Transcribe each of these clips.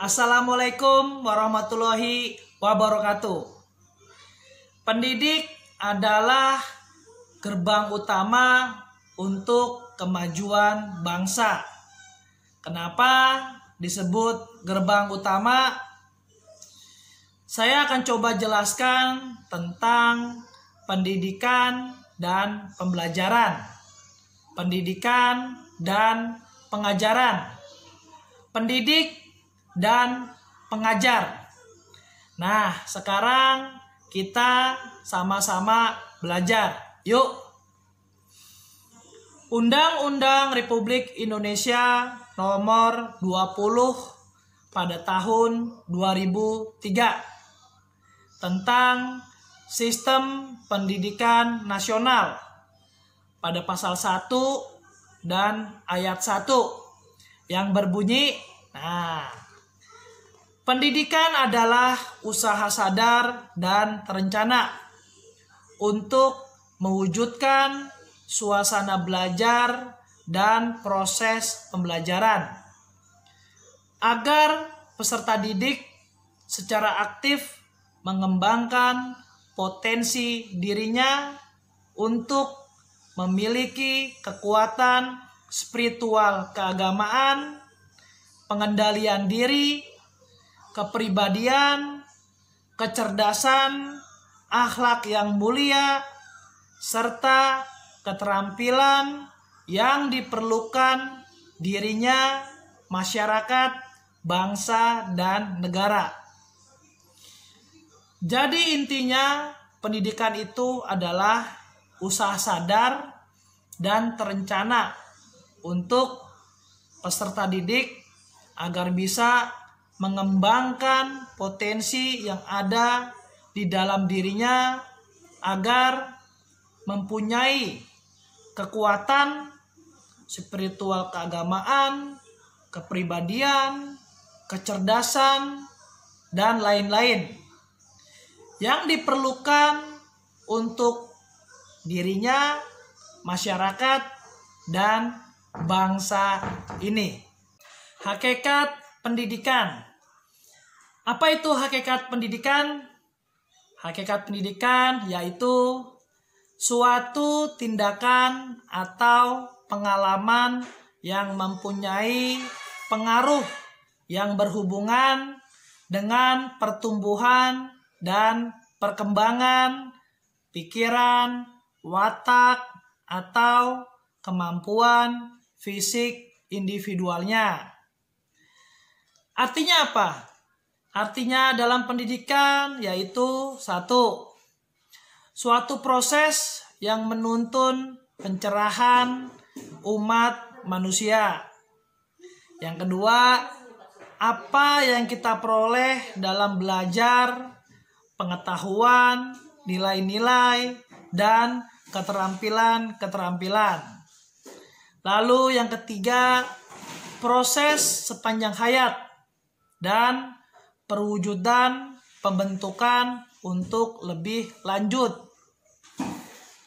Assalamualaikum warahmatullahi wabarakatuh. Pendidik adalah gerbang utama untuk kemajuan bangsa. Kenapa disebut gerbang utama? Saya akan coba jelaskan tentang pendidikan dan pembelajaran, pendidikan dan pengajaran, pendidik dan pengajar. Nah, sekarang kita sama-sama belajar. Yuk. Undang-Undang Republik Indonesia Nomor 20 pada tahun 2003 tentang Sistem Pendidikan Nasional pada pasal 1 dan ayat 1 yang berbunyi, pendidikan adalah usaha sadar dan terencana untuk mewujudkan suasana belajar dan proses pembelajaran agar peserta didik secara aktif mengembangkan potensi dirinya untuk memiliki kekuatan spiritual keagamaan, pengendalian diri, kepribadian, kecerdasan, akhlak yang mulia, serta keterampilan yang diperlukan dirinya, masyarakat, bangsa, dan negara. Jadi intinya pendidikan itu adalah usaha sadar dan terencana untuk peserta didik agar bisa mengembangkan potensi yang ada di dalam dirinya agar mempunyai kekuatan spiritual keagamaan, kepribadian, kecerdasan, dan lain-lain yang diperlukan untuk dirinya, masyarakat, dan bangsa ini. Hakikat pendidikan. Apa itu hakikat pendidikan? Hakikat pendidikan yaitu suatu tindakan atau pengalaman yang mempunyai pengaruh yang berhubungan dengan pertumbuhan dan perkembangan pikiran, watak, atau kemampuan fisik individualnya. Artinya apa? Artinya dalam pendidikan yaitu suatu proses yang menuntun pencerahan umat manusia. Yang kedua, apa yang kita peroleh dalam belajar, pengetahuan, nilai-nilai, dan keterampilan-keterampilan. Lalu yang ketiga, proses sepanjang hayat dan perwujudan pembentukan untuk lebih lanjut.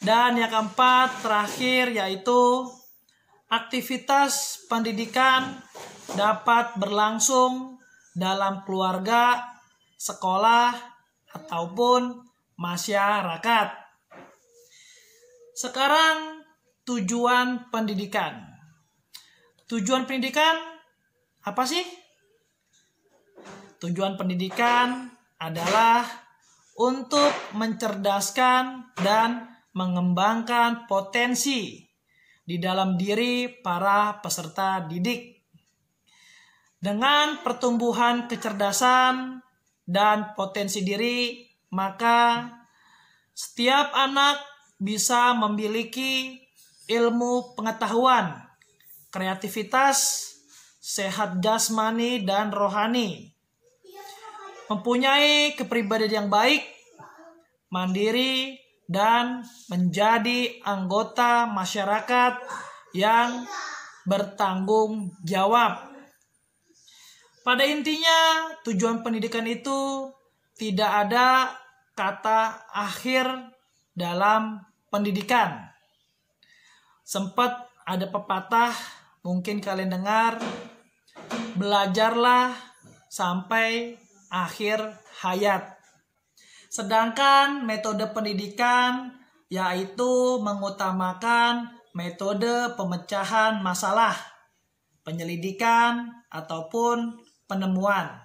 Dan yang keempat terakhir yaitu aktivitas pendidikan dapat berlangsung dalam keluarga, sekolah, ataupun masyarakat. Sekarang tujuan pendidikan. Tujuan pendidikan apa sih? Tujuan pendidikan adalah untuk mencerdaskan dan mengembangkan potensi di dalam diri para peserta didik. Dengan pertumbuhan kecerdasan dan potensi diri, maka setiap anak bisa memiliki ilmu pengetahuan, kreativitas, sehat jasmani dan rohani, mempunyai kepribadian yang baik, mandiri, dan menjadi anggota masyarakat yang bertanggung jawab. Pada intinya, tujuan pendidikan itu tidak ada kata akhir dalam pendidikan. Sempat ada pepatah, mungkin kalian dengar, belajarlah sampai akhir hayat. Sedangkan metode pendidikan yaitu mengutamakan metode pemecahan masalah, penyelidikan, ataupun penemuan.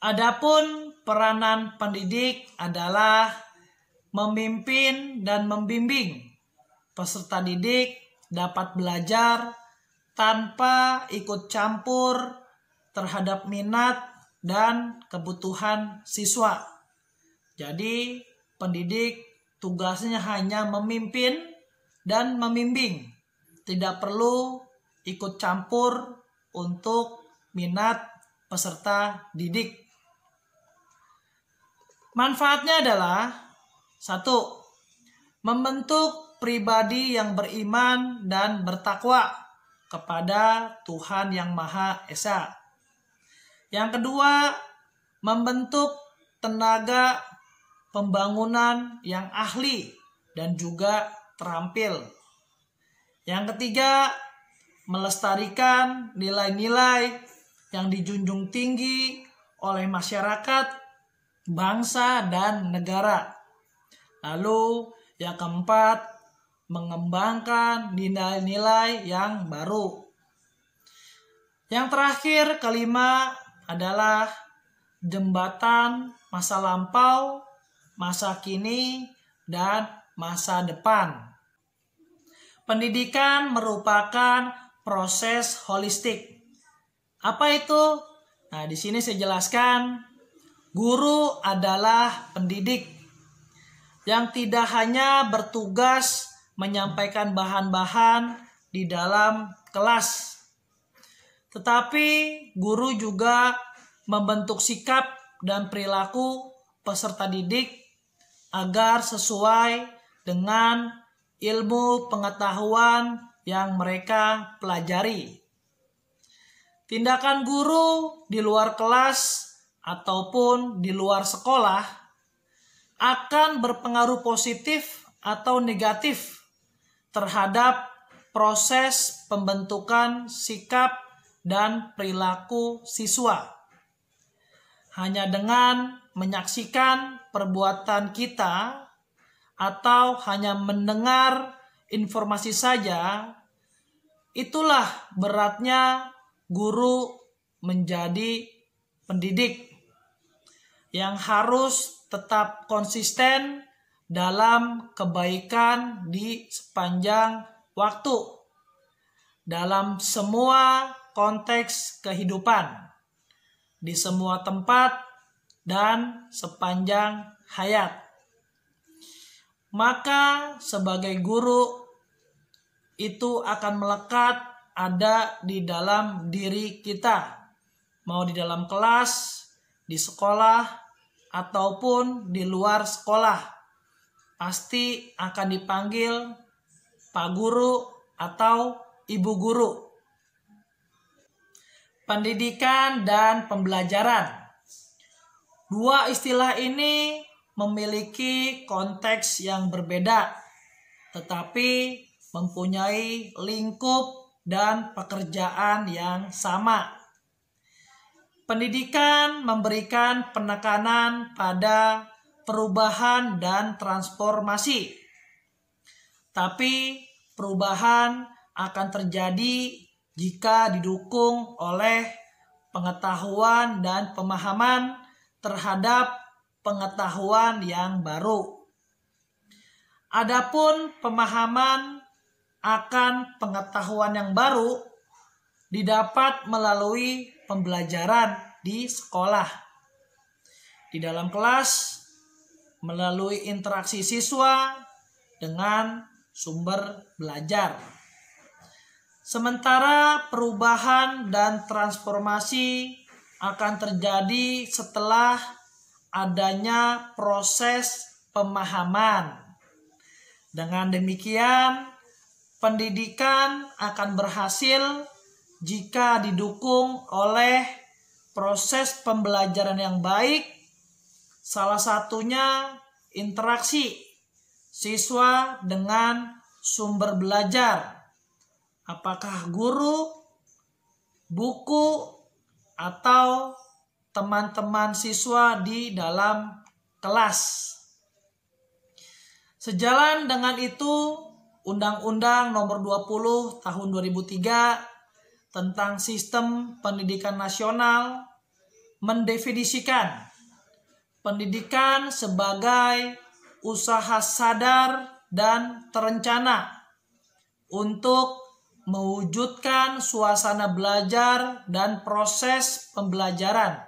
Adapun peranan pendidik adalah memimpin dan membimbing peserta didik dapat belajar tanpa ikut campur terhadap minat dan kebutuhan siswa. Jadi, pendidik tugasnya hanya memimpin dan membimbing, tidak perlu ikut campur untuk minat peserta didik. Manfaatnya adalah 1. Membentuk pribadi yang beriman dan bertakwa kepada Tuhan Yang Maha Esa. Yang kedua, membentuk tenaga pembangunan yang ahli dan juga terampil. Yang ketiga, melestarikan nilai-nilai yang dijunjung tinggi oleh masyarakat, bangsa, dan negara. Lalu yang keempat, mengembangkan nilai-nilai yang baru. Yang terakhir, kelima, adalah jembatan masa lampau, masa kini, dan masa depan. Pendidikan merupakan proses holistik. Apa itu? Nah, di sini saya jelaskan, guru adalah pendidik yang tidak hanya bertugas menyampaikan bahan-bahan di dalam kelas, tetapi guru juga membentuk sikap dan perilaku peserta didik agar sesuai dengan ilmu pengetahuan yang mereka pelajari. Tindakan guru di luar kelas ataupun di luar sekolah akan berpengaruh positif atau negatif terhadap proses pembentukan sikap dan perilaku siswa. Hanya dengan menyaksikan perbuatan kita atau hanya mendengar informasi saja, itulah beratnya guru menjadi pendidik yang harus tetap konsisten dalam kebaikan di sepanjang waktu, dalam semua konteks kehidupan, di semua tempat, dan sepanjang hayat. Maka sebagai guru itu akan melekat ada di dalam diri kita, mau di dalam kelas, di sekolah, ataupun di luar sekolah. Pasti akan dipanggil Pak Guru atau Ibu Guru. Pendidikan dan pembelajaran. Dua istilah ini memiliki konteks yang berbeda, tetapi mempunyai lingkup dan pekerjaan yang sama. Pendidikan memberikan penekanan pada perubahan dan transformasi. Tapi perubahan akan terjadi jika didukung oleh pengetahuan dan pemahaman terhadap pengetahuan yang baru. Adapun pemahaman akan pengetahuan yang baru didapat melalui pembelajaran di sekolah, di dalam kelas, melalui interaksi siswa dengan sumber belajar. Sementara perubahan dan transformasi akan terjadi setelah adanya proses pemahaman. Dengan demikian, pendidikan akan berhasil jika didukung oleh proses pembelajaran yang baik, salah satunya interaksi siswa dengan sumber belajar. Apakah guru, buku, atau teman-teman siswa di dalam kelas. Sejalan dengan itu, Undang-Undang Nomor 20 Tahun 2003 tentang Sistem Pendidikan Nasional mendefinisikan pendidikan sebagai usaha sadar dan terencana untuk mewujudkan suasana belajar dan proses pembelajaran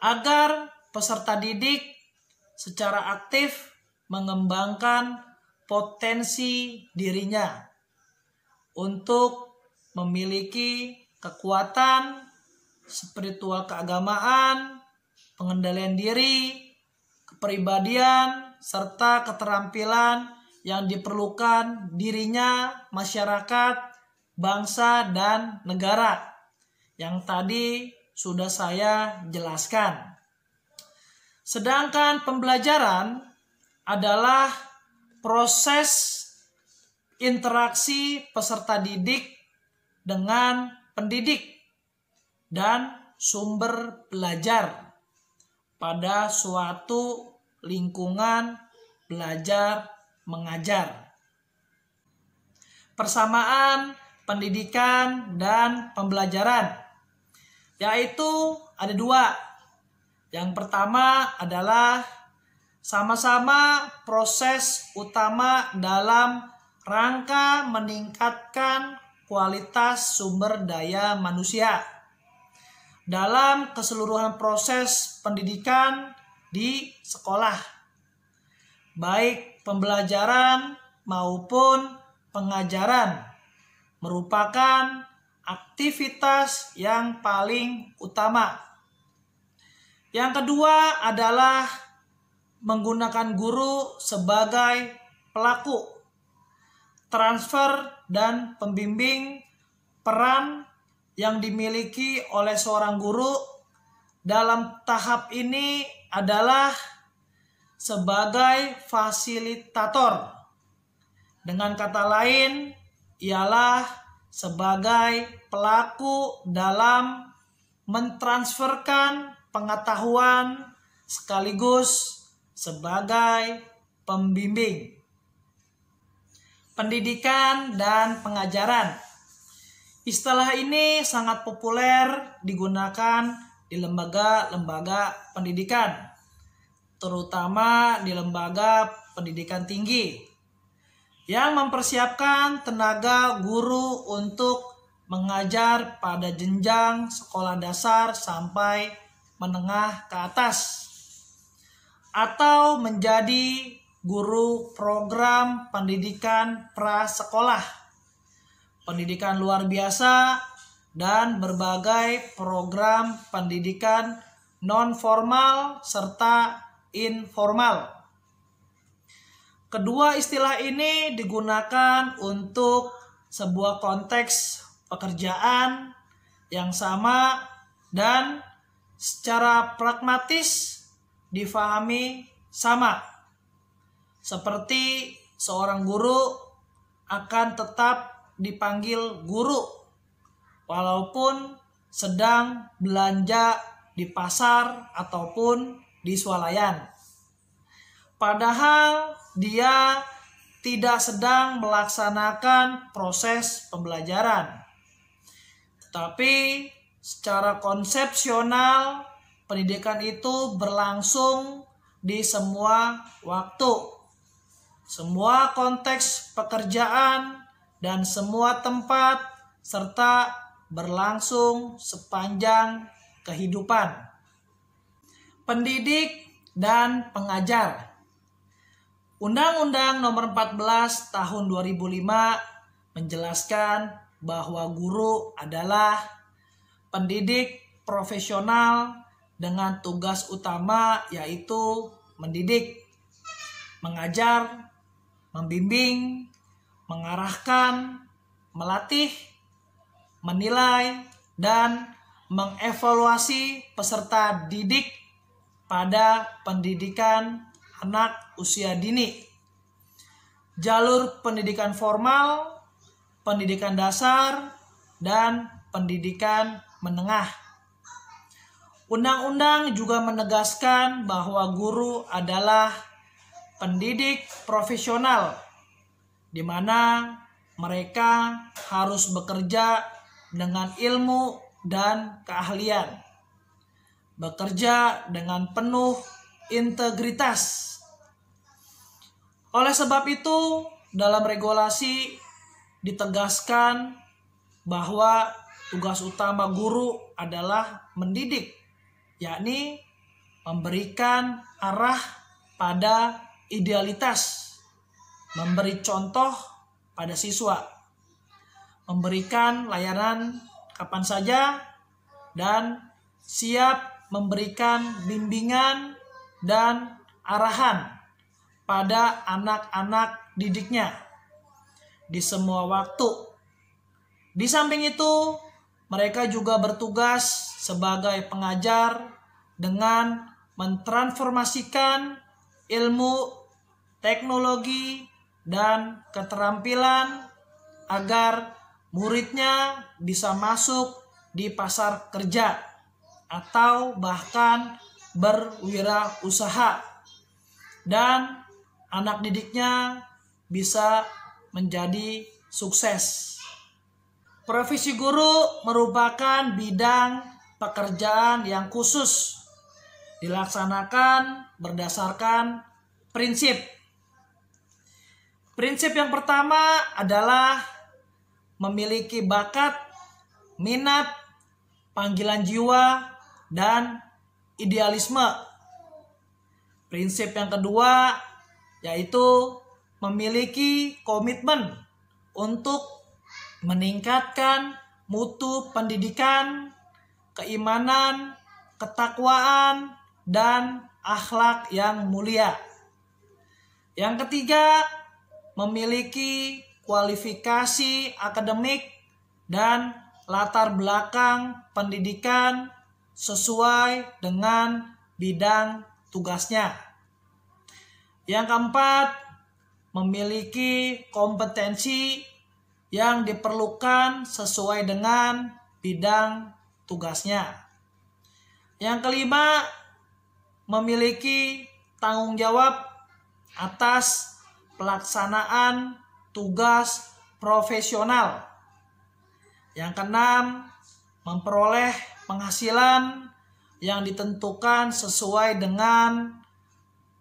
agar peserta didik secara aktif mengembangkan potensi dirinya untuk memiliki kekuatan spiritual keagamaan, pengendalian diri, kepribadian, serta keterampilan yang diperlukan dirinya, masyarakat, bangsa, dan negara yang tadi sudah saya jelaskan. Sedangkan pembelajaran adalah proses interaksi peserta didik dengan pendidik dan sumber belajar pada suatu lingkungan belajar mengajar. Persamaan pendidikan dan pembelajaran yaitu ada dua. Yang pertama adalah sama-sama proses utama dalam rangka meningkatkan kualitas sumber daya manusia dalam keseluruhan proses pendidikan di sekolah, baik pembelajaran maupun pengajaran merupakan aktivitas yang paling utama. Yang kedua adalah menggunakan guru sebagai pelaku, transfer dan pembimbing. Peran yang dimiliki oleh seorang guru dalam tahap ini adalah sebagai fasilitator. Dengan kata lain, ialah sebagai pelaku dalam mentransferkan pengetahuan sekaligus sebagai pembimbing. Pendidikan dan pengajaran. Istilah ini sangat populer digunakan di lembaga-lembaga pendidikan, terutama di lembaga pendidikan tinggi, yang mempersiapkan tenaga guru untuk mengajar pada jenjang sekolah dasar sampai menengah ke atas, atau menjadi guru program pendidikan prasekolah, pendidikan luar biasa, dan berbagai program pendidikan non-formal serta informal. Kedua istilah ini digunakan untuk sebuah konteks pekerjaan yang sama dan secara pragmatis difahami sama. Seperti seorang guru akan tetap dipanggil guru walaupun sedang belanja di pasar ataupun di swalayan. Padahal dia tidak sedang melaksanakan proses pembelajaran. Tapi secara konsepsional pendidikan itu berlangsung di semua waktu, semua konteks pekerjaan, dan semua tempat, serta berlangsung sepanjang kehidupan. Pendidik dan pengajar. Undang-Undang Nomor 14 Tahun 2005 menjelaskan bahwa guru adalah pendidik profesional dengan tugas utama yaitu mendidik, mengajar, membimbing, mengarahkan, melatih, menilai, dan mengevaluasi peserta didik pada pendidikan anak usia dini. Jalur pendidikan formal, pendidikan dasar, dan pendidikan menengah. Undang-undang juga menegaskan bahwa guru adalah pendidik profesional, di mana mereka harus bekerja dengan ilmu dan keahlian, bekerja dengan penuh integritas. Oleh sebab itu, dalam regulasi ditegaskan bahwa tugas utama guru adalah mendidik, yakni memberikan arah pada idealitas, memberi contoh pada siswa, memberikan layanan kapan saja, dan siap memberikan bimbingan dan arahan pada anak-anak didiknya di semua waktu. Di samping itu, mereka juga bertugas sebagai pengajar dengan mentransformasikan ilmu, teknologi, dan keterampilan agar muridnya bisa masuk di pasar kerja atau bahkan berwirausaha, dan anak didiknya bisa menjadi sukses. Profesi guru merupakan bidang pekerjaan yang khusus dilaksanakan berdasarkan prinsip. Prinsip yang pertama adalah memiliki bakat, minat, panggilan jiwa, dan idealisme. Prinsip yang kedua yaitu memiliki komitmen untuk meningkatkan mutu pendidikan, keimanan, ketakwaan, dan akhlak yang mulia. Yang ketiga, memiliki kualifikasi akademik dan latar belakang pendidikan sesuai dengan bidang tugasnya. Yang keempat, memiliki kompetensi yang diperlukan sesuai dengan bidang tugasnya. Yang kelima, memiliki tanggung jawab atas pelaksanaan tugas profesional. Yang keenam, memperoleh penghasilan yang ditentukan sesuai dengan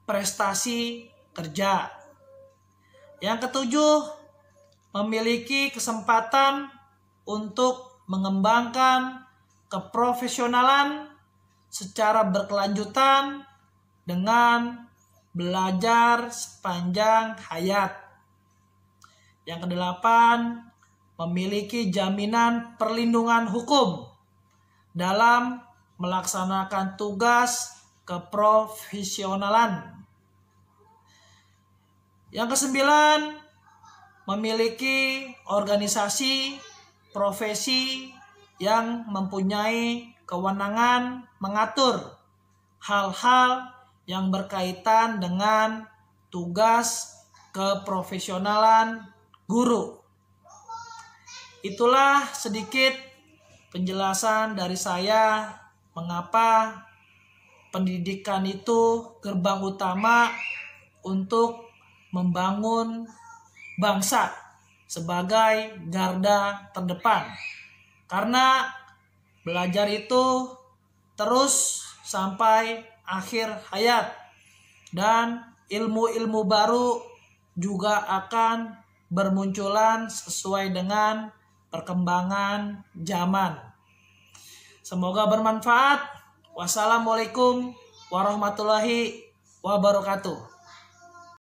prestasi kerja. Yang ketujuh, memiliki kesempatan untuk mengembangkan keprofesionalan secara berkelanjutan dengan belajar sepanjang hayat. Yang kedelapan, memiliki jaminan perlindungan hukum dalam melaksanakan tugas keprofesionalan. Yang kesembilan, memiliki organisasi profesi yang mempunyai kewenangan mengatur hal-hal yang berkaitan dengan tugas keprofesionalan guru. Itulah sedikit penjelasan dari saya mengapa pendidikan itu gerbang utama untuk membangun bangsa sebagai garda terdepan. Karena belajar itu terus sampai akhir hayat, dan ilmu-ilmu baru juga akan bermunculan sesuai dengan perkembangan zaman. Semoga bermanfaat. Wassalamualaikum warahmatullahi wabarakatuh.